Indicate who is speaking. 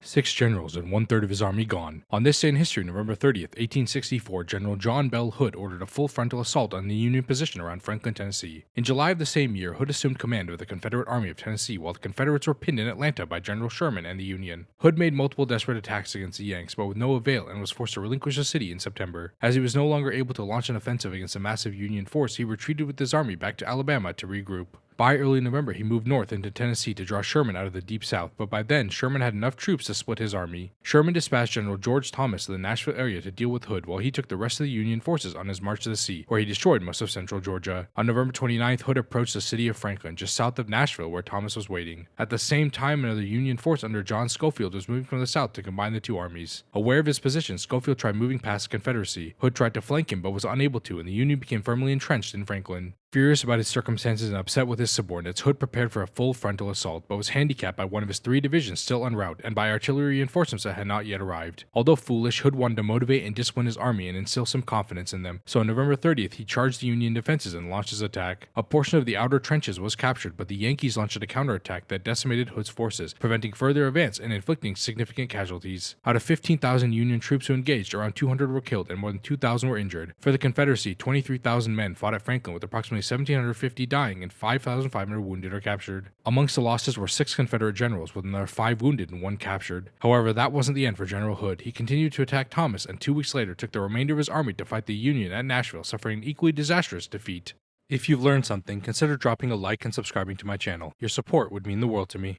Speaker 1: 6 generals and 1/3 of his army gone. On this day in history, November 30th, 1864, General John Bell Hood ordered a full frontal assault on the Union position around Franklin, Tennessee. In July of the same year, Hood assumed command of the Confederate Army of Tennessee while the Confederates were pinned in Atlanta by General Sherman and the Union. Hood made multiple desperate attacks against the Yanks, but with no avail, and was forced to relinquish the city in September. As he was no longer able to launch an offensive against a massive Union force, he retreated with his army back to Alabama to regroup. By early November, he moved north into Tennessee to draw Sherman out of the Deep South, but by then, Sherman had enough troops to split his army. Sherman dispatched General George Thomas to the Nashville area to deal with Hood, while he took the rest of the Union forces on his march to the sea, where he destroyed most of central Georgia. On November 29th, Hood approached the city of Franklin, just south of Nashville, where Thomas was waiting. At the same time, another Union force under John Schofield was moving from the south to combine the two armies. Aware of his position, Schofield tried moving past the Confederacy. Hood tried to flank him, but was unable to, and the Union became firmly entrenched in Franklin. Furious about his circumstances and upset with his subordinates, Hood prepared for a full frontal assault, but was handicapped by one of his 3 divisions still en route and by artillery reinforcements that had not yet arrived. Although foolish, Hood wanted to motivate and discipline his army and instill some confidence in them, so on November 30th he charged the Union defenses and launched his attack. A portion of the outer trenches was captured, but the Yankees launched a counterattack that decimated Hood's forces, preventing further advance and inflicting significant casualties. Out of 15,000 Union troops who engaged, around 200 were killed and more than 2,000 were injured. For the Confederacy, 23,000 men fought at Franklin, with approximately 1,750 dying and 5,500 wounded or captured. Amongst the losses were 6 Confederate generals, with another 5 wounded and 1 captured. However, that wasn't the end for General Hood. He continued to attack Thomas, and 2 weeks later took the remainder of his army to fight the Union at Nashville, suffering an equally disastrous defeat. If you've learned something, consider dropping a like and subscribing to my channel. Your support would mean the world to me.